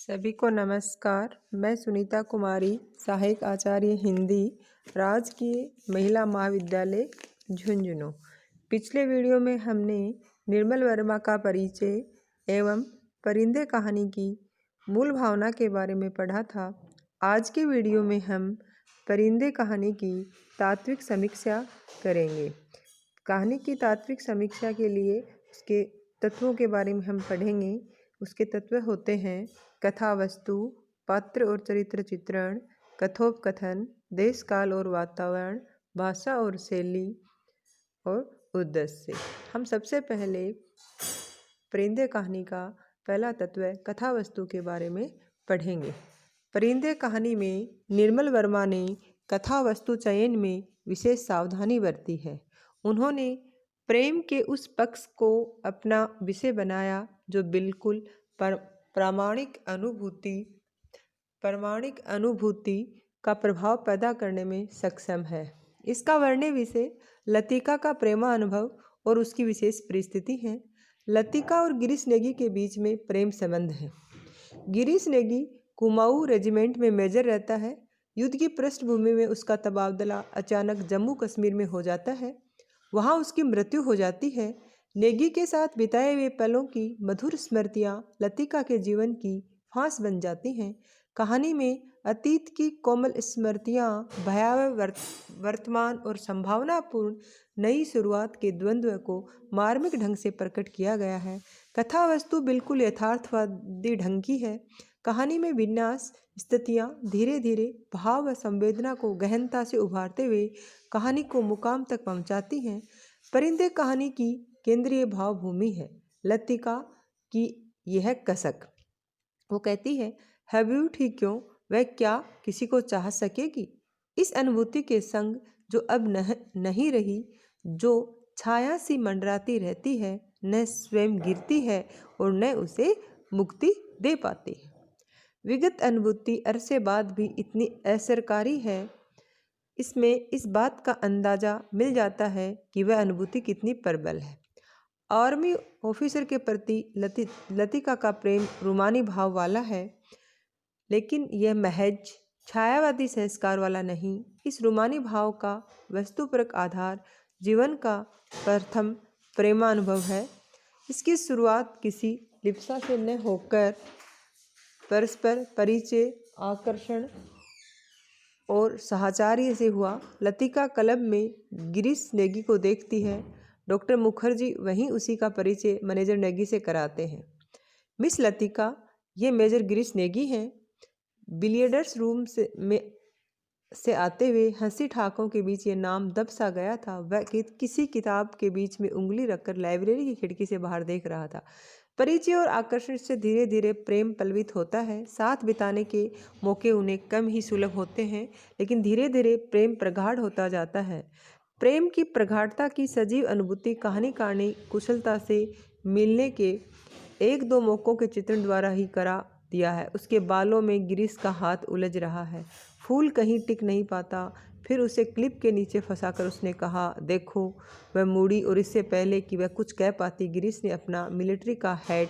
सभी को नमस्कार। मैं सुनीता कुमारी, सहायक आचार्य हिंदी, राजकीय महिला महाविद्यालय झुंझुनू। पिछले वीडियो में हमने निर्मल वर्मा का परिचय एवं परिंदे कहानी की मूल भावना के बारे में पढ़ा था। आज के वीडियो में हम परिंदे कहानी की तात्विक समीक्षा करेंगे। कहानी की तात्विक समीक्षा के लिए उसके तत्वों के बारे में हम पढ़ेंगे। उसके तत्व होते हैं कथा वस्तु, पात्र और चरित्र चित्रण, कथोपकथन, देश काल और वातावरण, भाषा और शैली और उद्देश्य। हम सबसे पहले परिंदे कहानी का पहला तत्व कथा वस्तु के बारे में पढ़ेंगे। परिंदे कहानी में निर्मल वर्मा ने कथा वस्तु चयन में विशेष सावधानी बरती है। उन्होंने प्रेम के उस पक्ष को अपना विषय बनाया जो बिल्कुल प्रामाणिक अनुभूति का प्रभाव पैदा करने में सक्षम है। इसका वर्ण्य विषय लतिका का प्रेमानुभव और उसकी विशेष परिस्थिति है। लतिका और गिरीश नेगी के बीच में प्रेम संबंध है। गिरीश नेगी कुमाऊं रेजिमेंट में मेजर रहता है। युद्ध की पृष्ठभूमि में उसका तबादला अचानक जम्मू कश्मीर में हो जाता है। वहाँ उसकी मृत्यु हो जाती है। नेगी के साथ बिताए हुए पलों की मधुर स्मृतियाँ लतिका के जीवन की फांस बन जाती हैं। कहानी में अतीत की कोमल स्मृतियाँ भयावह वर्तमान और संभावनापूर्ण नई शुरुआत के द्वंद्व को मार्मिक ढंग से प्रकट किया गया है। कथा वस्तु बिल्कुल यथार्थवादी ढंग की है। कहानी में विन्यास स्थितियाँ धीरे धीरे भाव व संवेदना को गहनता से उभारते हुए कहानी को मुकाम तक पहुँचाती हैं। परिंदे कहानी की केंद्रीय भावभूमि है। लतिका की यह कसक, वो कहती है हैब्यूट ही क्यों, वह क्या किसी को चाह सकेगी। इस अनुभूति के संग जो अब नहीं रही, जो छाया सी मंडराती रहती है, न स्वयं गिरती है और न उसे मुक्ति दे पाती है। विगत अनुभूति अरसे बाद भी इतनी असरकारी है, इसमें इस बात का अंदाजा मिल जाता है कि वह अनुभूति कितनी प्रबल है। आर्मी ऑफिसर के प्रति लतिका का प्रेम रूमानी भाव वाला है, लेकिन यह महज छायावादी संस्कार वाला नहीं। इस रूमानी भाव का वस्तुपरक आधार जीवन का प्रथम प्रेमानुभव है। इसकी शुरुआत किसी लिप्सा से न होकर परस्पर परिचय, आकर्षण और साहचर्य से हुआ। लतिका क्लब में गिरीश नेगी को देखती है। डॉक्टर मुखर्जी वहीं उसी का परिचय मैनेजर नेगी से कराते हैं। मिस लतिका, ये मेजर गिरीश नेगी हैं। बिलियर्ड्स रूम से आते हुए हंसी ठाकों के बीच ये नाम दब सा गया था। वह किसी किताब के बीच में उंगली रखकर लाइब्रेरी की खिड़की से बाहर देख रहा था। परिचय और आकर्षण से धीरे धीरे प्रेम पल्वित होता है। साथ बिताने के मौके उन्हें कम ही सुलभ होते हैं, लेकिन धीरे धीरे प्रेम प्रगाढ़ होता जाता है। प्रेम की प्रगाढ़ता की सजीव अनुभूति कहानीकार ने कुशलता से मिलने के एक दो मौक़ों के चित्रण द्वारा ही करा दिया है। उसके बालों में गिरीश का हाथ उलझ रहा है, फूल कहीं टिक नहीं पाता। फिर उसे क्लिप के नीचे फंसाकर उसने कहा, देखो। वह मुड़ी और इससे पहले कि वह कुछ कह पाती, गिरीश ने अपना मिलिट्री का हैट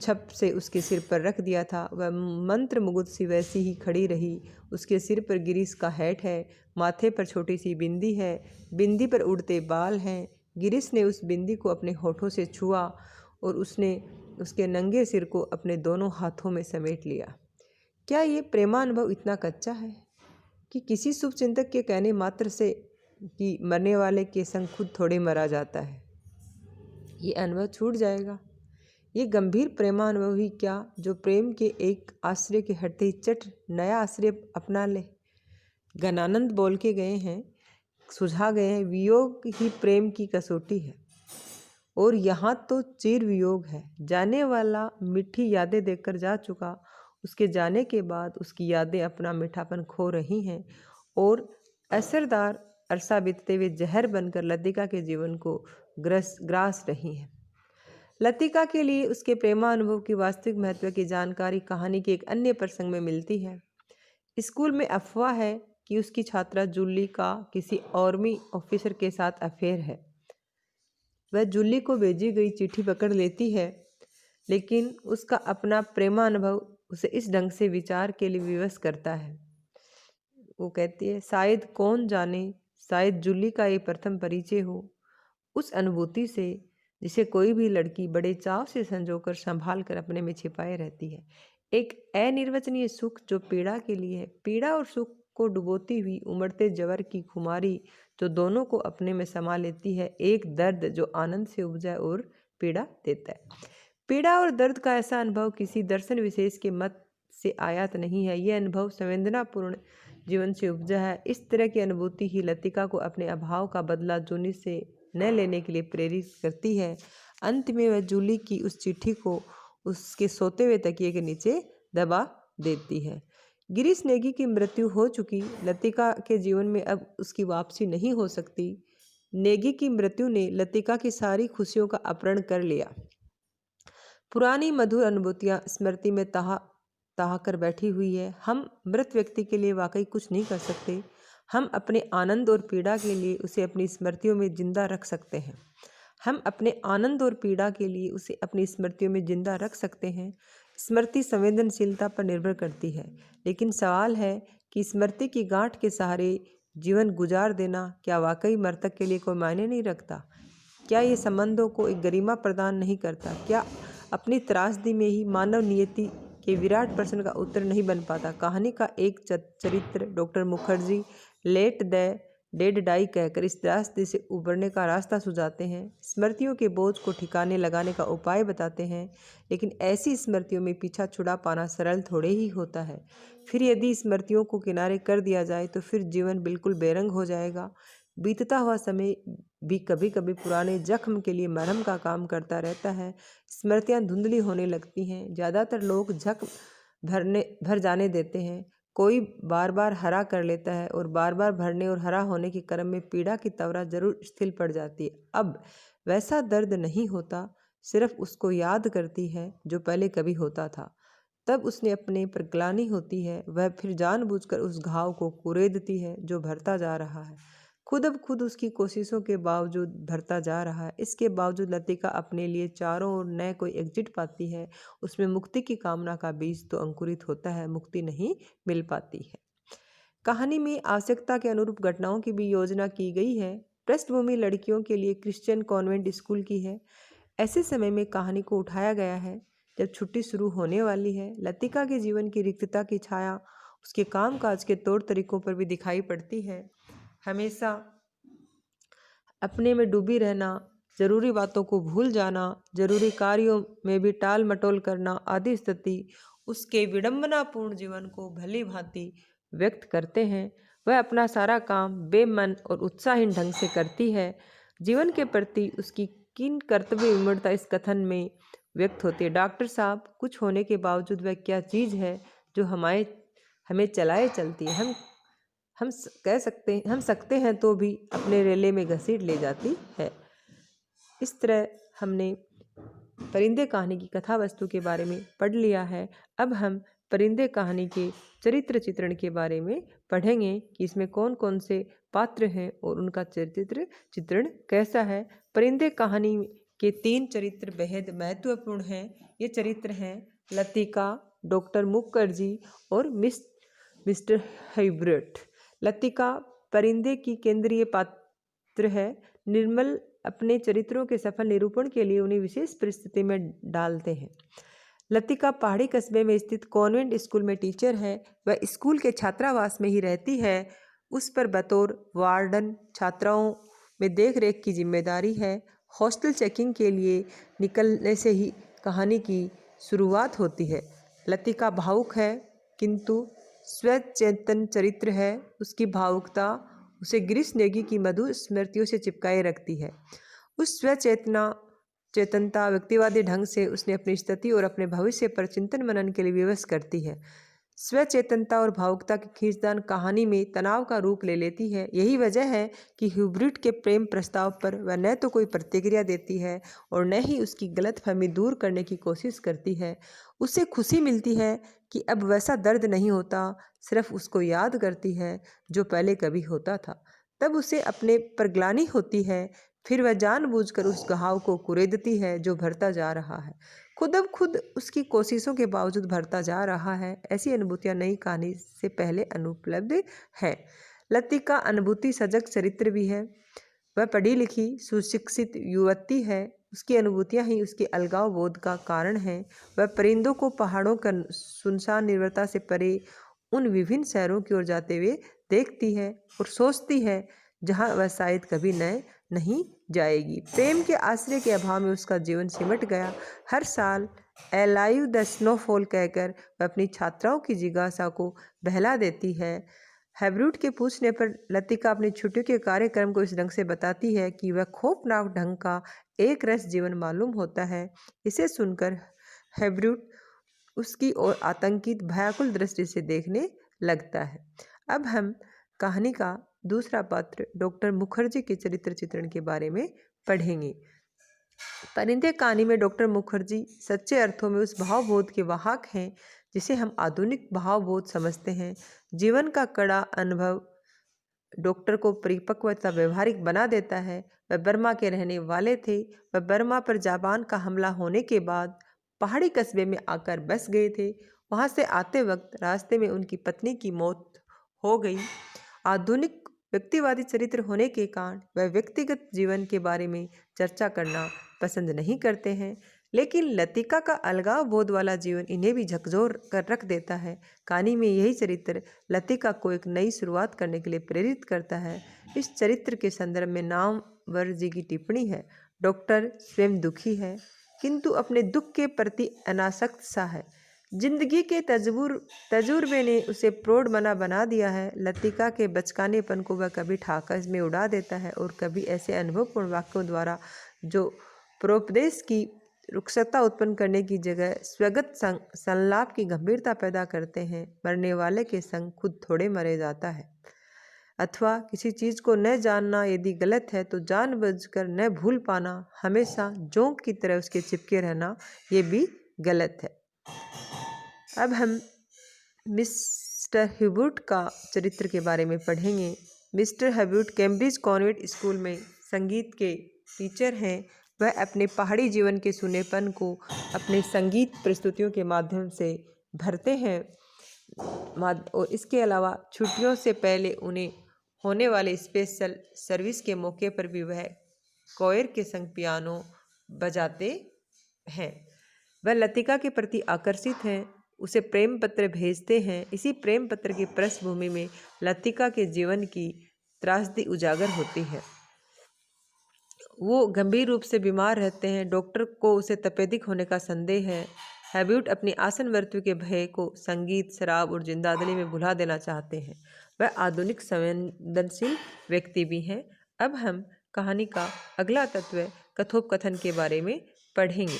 छप से उसके सिर पर रख दिया था। वह मंत्र मुग्ध सी वैसी ही खड़ी रही। उसके सिर पर गिरीश का हैट है, माथे पर छोटी सी बिंदी है, बिंदी पर उड़ते बाल हैं। गिरीश ने उस बिंदी को अपने होठों से छुआ और उसने उसके नंगे सिर को अपने दोनों हाथों में समेट लिया। क्या ये प्रेमानुभव इतना कच्चा है कि किसी शुभचिंतक के कहने मात्र से कि मरने वाले के संग खुद थोड़े मरा जाता है, ये अनुभव छूट जाएगा। ये गंभीर प्रेमानुभव ही क्या जो प्रेम के एक आश्रय के हटते ही चट नया आश्रय अपना ले। गणानंद बोल के गए हैं, सुझा गए हैं, वियोग ही प्रेम की कसौटी है और यहाँ तो चिर वियोग है। जाने वाला मीठी यादें देकर जा चुका, उसके जाने के बाद उसकी यादें अपना मीठापन खो रही हैं और असरदार अरसा बीतते हुए जहर बनकर लतिका के जीवन को ग्रास रही हैं। लतिका के लिए उसके प्रेमानुभव की वास्तविक महत्व की जानकारी कहानी के एक अन्य प्रसंग में मिलती है। स्कूल में अफवाह है कि उसकी छात्रा जूली का किसी आर्मी ऑफिसर के साथ अफेयर है। वह जूली को भेजी गई चिट्ठी पकड़ लेती है, लेकिन उसका अपना प्रेमानुभव उसे इस ढंग से विचार के लिए विवश करता है। वो कहती है, शायद कौन जाने, शायद जूली का ये प्रथम परिचय हो उस अनुभूति से जिसे कोई भी लड़की बड़े चाव से संजोकर संभाल कर अपने में छिपाए रहती है। एक अनिर्वचनीय सुख जो पीड़ा के लिए है, पीड़ा और सुख को डुबोती हुई उमड़ते जवर की खुमारी जो दोनों को अपने में समा लेती है, एक दर्द जो आनंद से उपजा और पीड़ा देता है। पीड़ा और दर्द का ऐसा अनुभव किसी दर्शन विशेष के मत से आयात नहीं है, यह अनुभव संवेदनापूर्ण जीवन से उपजा है। इस तरह की अनुभूति ही लतिका को अपने अभाव का बदला जूली से न लेने के लिए प्रेरित करती है। अंत में वह जूली की उस चिट्ठी को उसके सोते हुए तकिए के नीचे दबा देती है। गिरीश नेगी की मृत्यु हो चुकी, लतिका के जीवन में अब उसकी वापसी नहीं हो सकती। नेगी की मृत्यु ने लतिका की सारी खुशियों का अपहरण कर लिया। पुरानी मधुर अनुभूतियां स्मृति में ताह कर बैठी हुई है। हम मृत व्यक्ति के लिए वाकई कुछ नहीं कर सकते। हम अपने आनंद और पीड़ा के लिए उसे अपनी स्मृतियों में जिंदा रख सकते हैं। हम अपने आनंद और पीड़ा के लिए उसे अपनी स्मृतियों में जिंदा रख सकते हैं। स्मृति संवेदनशीलता पर निर्भर करती है, लेकिन सवाल है कि स्मृति की गांठ के सहारे जीवन गुजार देना क्या वाकई मृतक के लिए कोई मायने नहीं रखता? क्या ये संबंधों को एक गरिमा प्रदान नहीं करता? क्या अपनी त्रासदी में ही मानव नियति के विराट प्रश्न का उत्तर नहीं बन पाता? कहानी का एक चरित्र doctor Mukherjee let the dead die कहकर इस त्रासदी से उबरने का रास्ता सुझाते हैं, स्मृतियों के बोझ को ठिकाने लगाने का उपाय बताते हैं। लेकिन ऐसी स्मृतियों में पीछा छुड़ा पाना सरल थोड़े ही होता है। फिर यदि स्मृतियों को किनारे कर दिया जाए तो फिर जीवन बिल्कुल बेरंग हो जाएगा। बीतता हुआ समय भी कभी कभी पुराने जख्म के लिए मरहम का काम करता रहता है। स्मृतियाँ धुंधली होने लगती हैं। ज़्यादातर लोग जख्म भर जाने देते हैं। कोई बार बार हरा कर लेता है और बार बार भरने और हरा होने के क्रम में पीड़ा की तवरा जरूर स्थिर पड़ जाती है। अब वैसा दर्द नहीं होता, सिर्फ उसको याद करती है जो पहले कभी होता था। तब उसने अपने पर ग्लानि होती है। वह फिर जानबूझकर उस घाव को कुरेदती है जो भरता जा रहा है, खुद अब खुद उसकी कोशिशों के बावजूद भरता जा रहा है। इसके बावजूद लतिका अपने लिए चारों ओर न कोई एग्जिट पाती है। उसमें मुक्ति की कामना का बीज तो अंकुरित होता है, मुक्ति नहीं मिल पाती है। कहानी में आवश्यकता के अनुरूप घटनाओं की भी योजना की गई है। पृष्ठभूमि लड़कियों के लिए क्रिश्चियन कॉन्वेंट स्कूल की है। ऐसे समय में कहानी को उठाया गया है जब छुट्टी शुरू होने वाली है। लतिका के जीवन की रिक्तता की छाया उसके कामकाज के तौर तरीकों पर भी दिखाई पड़ती है। हमेशा अपने में डूबी रहना, जरूरी बातों को भूल जाना, जरूरी कार्यों में भी टाल मटोल करना आदि स्थिति उसके विडंबनापूर्ण जीवन को भली भांति व्यक्त करते हैं। वह अपना सारा काम बेमन और उत्साहहीन ढंग से करती है। जीवन के प्रति उसकी कीन कर्तव्य विमूढ़ता इस कथन में व्यक्त होती है, डॉक्टर साहब, कुछ होने के बावजूद वह क्या चीज़ है जो हमें चलाए चलती है। हम सकते हैं तो भी अपने रेले में घसीट ले जाती है। इस तरह हमने परिंदे कहानी की कथा वस्तु के बारे में पढ़ लिया है। अब हम परिंदे कहानी के चरित्र चित्रण के बारे में पढ़ेंगे कि इसमें कौन कौन से पात्र हैं और उनका चरित्र चित्रण कैसा है। परिंदे कहानी के 3 चरित्र बेहद महत्वपूर्ण हैं। ये चरित्र हैं लतिका, डॉक्टर मुखर्जी और मिस्टर हाइब्रिड। लतिका परिंदे की केंद्रीय पात्र है। निर्मल अपने चरित्रों के सफल निरूपण के लिए उन्हें विशेष परिस्थिति में डालते हैं। लतिका पहाड़ी कस्बे में स्थित कॉन्वेंट स्कूल में टीचर है। वह स्कूल के छात्रावास में ही रहती है। उस पर बतौर वार्डन छात्राओं में देख रेख की जिम्मेदारी है। हॉस्टल चेकिंग के लिए निकलने से ही कहानी की शुरुआत होती है। लतिका भावुक है किंतु स्वचेतन चरित्र है। उसकी भावुकता उसे गिरीश नेगी की मधुर स्मृतियों से चिपकाए रखती है। उस चेतनता व्यक्तिवादी ढंग से उसने अपनी स्थिति और अपने भविष्य पर चिंतन मनन के लिए विवश करती है। स्वचेतनता और भावुकता की खींचतान कहानी में तनाव का रूप ले लेती है। यही वजह है कि ह्यूब्रिट के प्रेम प्रस्ताव पर वह न तो कोई प्रतिक्रिया देती है और न ही उसकी गलतफहमी दूर करने की कोशिश करती है। उसे खुशी मिलती है कि अब वैसा दर्द नहीं होता, सिर्फ उसको याद करती है जो पहले कभी होता था। तब उसे अपने पर ग्लानि होती है फिर वह जानबूझकर उस घाव को कुरेदती है जो भरता जा रहा है, खुद अब खुद उसकी कोशिशों के बावजूद भरता जा रहा है। ऐसी अनुभूतियां नई कहानी से पहले अनुपलब्ध है। लतिका अनुभूति सजग चरित्र भी है। वह पढ़ी लिखी सुशिक्षित युवती है। उसकी अनुभूतियां ही उसके अलगाव बोध का कारण है। वह परिंदों को पहाड़ों का सुनसान निर्भरता से परे उन विभिन्न शहरों की ओर जाते हुए देखती है और सोचती है जहां वह शायद कभी नए नहीं जाएगी। प्रेम के आश्रय के अभाव में उसका जीवन सिमट गया। हर साल एलाइव द स्नोफॉल कहकर वह अपनी छात्राओं की जिज्ञासा को बहला देती है। हैब्रूट के पूछने पर लतिका अपनी छुट्टियों के कार्यक्रम को इस ढंग से बताती है कि वह खौफनाक ढंग का एक रस जीवन मालूम होता है। इसे सुनकर हैब्रूट उसकी ओर आतंकित भयाकुल दृष्टि से देखने लगता है। अब हम कहानी का दूसरा पात्र डॉक्टर मुखर्जी के चरित्र चित्रण के बारे में पढ़ेंगे। परिंदे कहानी में डॉक्टर मुखर्जी सच्चे अर्थों में उस भावबोध के वाहक हैं जिसे हम आधुनिक भावबोध समझते हैं। जीवन का कड़ा अनुभव डॉक्टर को परिपक्व तथा व्यवहारिक बना देता है। वह बर्मा के रहने वाले थे। वह बर्मा पर जापान का हमला होने के बाद पहाड़ी कस्बे में आकर बस गए थे। वहां से आते वक्त रास्ते में उनकी पत्नी की मौत हो गई। आधुनिक व्यक्तिवादी चरित्र होने के कारण वह व्यक्तिगत जीवन के बारे में चर्चा करना पसंद नहीं करते हैं, लेकिन लतिका का अलगाव बोध वाला जीवन इन्हें भी झकझोर कर रख देता है। कहानी में यही चरित्र लतिका को एक नई शुरुआत करने के लिए प्रेरित करता है। इस चरित्र के संदर्भ में नामवर जी की टिप्पणी है। डॉक्टर स्वयं दुखी है किंतु अपने दुख के प्रति अनासक्त सा है। जिंदगी के तजुर्बे ने उसे प्रौढ़ बना दिया है। लतिका के बचकानेपन को वह कभी ठाकस में उड़ा देता है और कभी ऐसे अनुभवपूर्ण वाक्यों द्वारा जो परोपदेश की रुक्षता उत्पन्न करने की जगह स्वगत संलाप की गंभीरता पैदा करते हैं। मरने वाले के संग खुद थोड़े मरे जाता है, अथवा किसी चीज को न जानना यदि गलत है तो जानबूझकर न भूल पाना, हमेशा जोंक की तरह उसके चिपके रहना, ये भी गलत है। अब हम मिस्टर हैब्रूट का चरित्र के बारे में पढ़ेंगे। मिस्टर हैब्रूट कैम्ब्रिज कॉन्वेंट स्कूल में संगीत के टीचर हैं। वह अपने पहाड़ी जीवन के सुनेपन को अपने संगीत प्रस्तुतियों के माध्यम से भरते हैं और इसके अलावा छुट्टियों से पहले उन्हें होने वाले स्पेशल सर्विस के मौके पर भी वह कोयर के संग पियानो बजाते हैं। वह लतिका के प्रति आकर्षित हैं, उसे प्रेम पत्र भेजते हैं। इसी प्रेम पत्र की पृष्ठभूमि में लतिका के जीवन की त्रासदी उजागर होती है। वो गंभीर रूप से बीमार रहते हैं। डॉक्टर को उसे तपेदिक होने का संदेह है। हैब्रूट अपनी आसन मृत्यु के भय को संगीत, शराब और जिंदादिली में भुला देना चाहते हैं। वह आधुनिक संवेदनशील व्यक्ति भी हैं। अब हम कहानी का अगला तत्व कथोपकथन के बारे में पढ़ेंगे।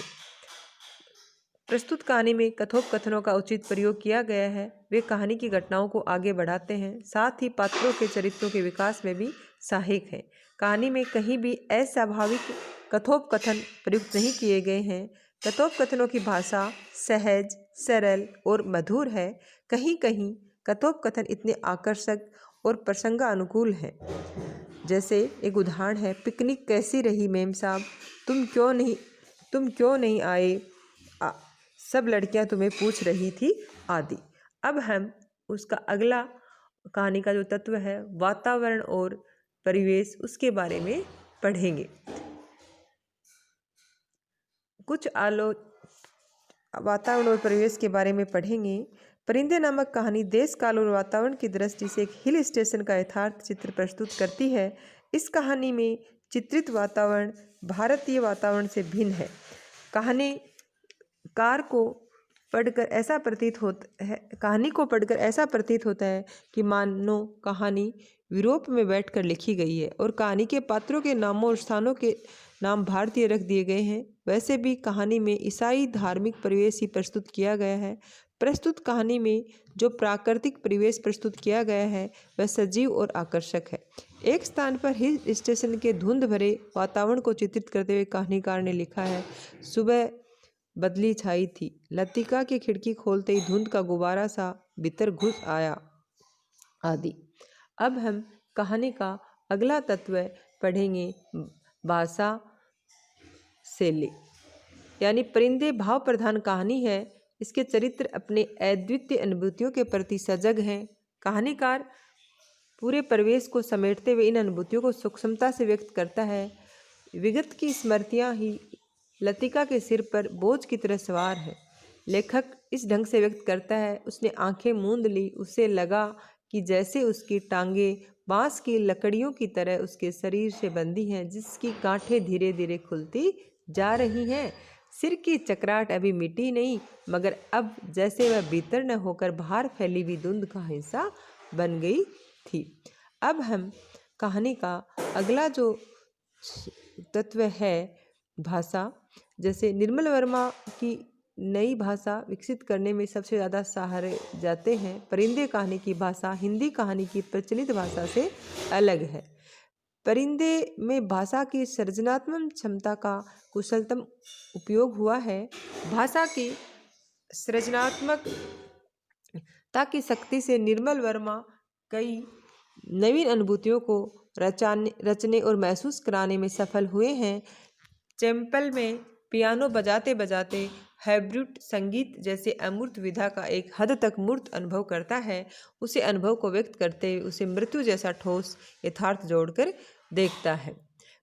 प्रस्तुत कहानी में कथोपकथनों का उचित प्रयोग किया गया है। वे कहानी की घटनाओं को आगे बढ़ाते हैं, साथ ही पात्रों के चरित्रों के विकास में भी सहायक है। कहानी में कहीं भी अस्वाभाविक कथोपकथन प्रयुक्त नहीं किए गए हैं। कथोपकथनों की भाषा सहज, सरल और मधुर है। कहीं कहीं कथोपकथन इतने आकर्षक और प्रसंगानुकूल हैं। जैसे एक उदाहरण है, पिकनिक कैसी रही मेम साहब, तुम क्यों नहीं आए, सब लड़कियां तुम्हें पूछ रही थी, आदि। अब हम उसका अगला कहानी का जो तत्व है वातावरण और परिवेश, उसके बारे में पढ़ेंगे। कुछ वातावरण और परिवेश के बारे में पढ़ेंगे। परिंदे नामक कहानी देश काल और वातावरण की दृष्टि से एक हिल स्टेशन का यथार्थ चित्र प्रस्तुत करती है। इस कहानी में चित्रित वातावरण भारतीय वातावरण से भिन्न है। कहानी को पढ़कर ऐसा प्रतीत होता है कि मानो कहानी यूरोप में बैठकर लिखी गई है और कहानी के पात्रों के नामों और स्थानों के नाम भारतीय रख दिए गए हैं। वैसे भी कहानी में ईसाई धार्मिक परिवेश ही प्रस्तुत किया गया है। प्रस्तुत कहानी में जो प्राकृतिक परिवेश प्रस्तुत किया गया है वह सजीव और आकर्षक है। एक स्थान पर हिल स्टेशन के धुंध भरे वातावरण को चित्रित करते हुए कहानीकार ने लिखा है, सुबह बदली छाई थी, लतिका की खिड़की खोलते ही धुंध का गुब्बारा सा भीतर घुस आया, आदि। अब हम कहानी का अगला तत्व पढ़ेंगे भाषा शैली। यानी परिंदे भाव प्रधान कहानी है। इसके चरित्र अपने अद्वितीय अनुभूतियों के प्रति सजग हैं। कहानीकार पूरे परिवेश को समेटते हुए इन अनुभूतियों को सूक्ष्मता से व्यक्त करता है। विगत की स्मृतियाँ ही लतिका के सिर पर बोझ की तरह सवार है। लेखक इस ढंग से व्यक्त करता है, उसने आंखें मूंद ली, उसे लगा कि जैसे उसकी टांगें बांस की लकड़ियों की तरह उसके शरीर से बंधी हैं, जिसकी गांठें धीरे धीरे खुलती जा रही हैं। सिर की चकराहट अभी मिटी नहीं, मगर अब जैसे वह भीतर न होकर बाहर फैली हुई धुंध का हिस्सा बन गई थी। अब हम कहानी का अगला जो तत्व है भाषा, जैसे निर्मल वर्मा की नई भाषा विकसित करने में सबसे ज़्यादा सहारे जाते हैं। परिंदे कहानी की भाषा हिंदी कहानी की प्रचलित भाषा से अलग है। परिंदे में भाषा की सृजनात्मक क्षमता का कुशलतम उपयोग हुआ है। भाषा की सृजनात्मकता की शक्ति से निर्मल वर्मा कई नवीन अनुभूतियों को रचने और महसूस कराने में सफल हुए हैं। चैंपल में पियानो बजाते बजाते हाइब्रिड संगीत जैसे अमूर्त विधा का एक हद तक मूर्त अनुभव करता है। उसे अनुभव को व्यक्त करते हुए उसे मृत्यु जैसा ठोस यथार्थ जोड़कर देखता है।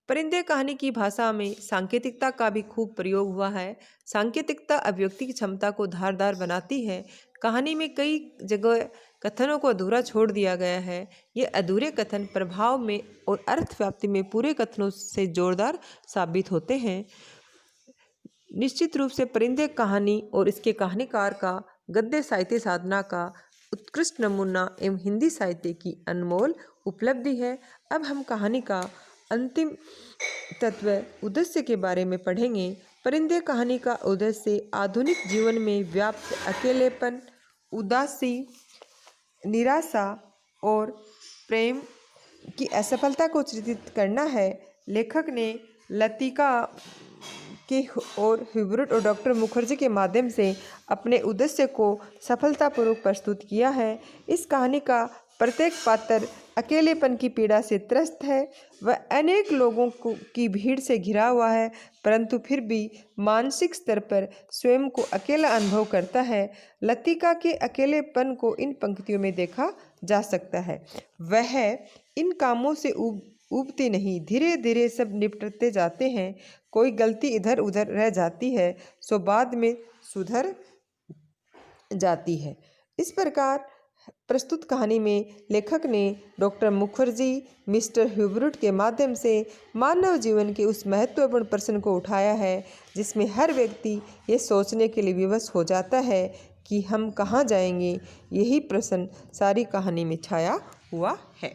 परिंदे कहानी की भाषा में सांकेतिकता का भी खूब प्रयोग हुआ है। सांकेतिकता अभिव्यक्ति की क्षमता को धारदार बनाती है। कहानी में कई जगह कथनों को अधूरा छोड़ दिया गया है। ये अधूरे कथन प्रभाव में और अर्थ व्याप्ति में पूरे कथनों से जोरदार साबित होते हैं। निश्चित रूप से परिंदे कहानी और इसके कहानीकार का गद्य साहित्य साधना का उत्कृष्ट नमूना एवं हिंदी साहित्य की अनमोल उपलब्धि है। अब हम कहानी का अंतिम तत्व उद्देश्य के बारे में पढ़ेंगे। परिंदे कहानी का उद्देश्य आधुनिक जीवन में व्याप्त अकेलेपन, उदासी, निराशा और प्रेम की असफलता को चित्रित करना है। लेखक ने लतिका के और ह्यूबर्ट और डॉक्टर मुखर्जी के माध्यम से अपने उद्देश्य को सफलतापूर्वक प्रस्तुत किया है। इस कहानी का प्रत्येक पात्र अकेलेपन की पीड़ा से त्रस्त है। वह अनेक लोगों की भीड़ से घिरा हुआ है, परंतु फिर भी मानसिक स्तर पर स्वयं को अकेला अनुभव करता है। लतिका के अकेलेपन को इन पंक्तियों में देखा जा सकता है। वह इन कामों से उबती नहीं, धीरे धीरे सब निपटते जाते हैं। कोई गलती इधर उधर रह जाती है सो बाद में सुधर जाती है। इस प्रकार प्रस्तुत कहानी में लेखक ने डॉक्टर मुखर्जी, मिस्टर ह्यूबर्ट के माध्यम से मानव जीवन के उस महत्वपूर्ण प्रश्न को उठाया है जिसमें हर व्यक्ति ये सोचने के लिए विवश हो जाता है कि हम कहाँ जाएंगे। यही प्रश्न सारी कहानी में छाया हुआ है।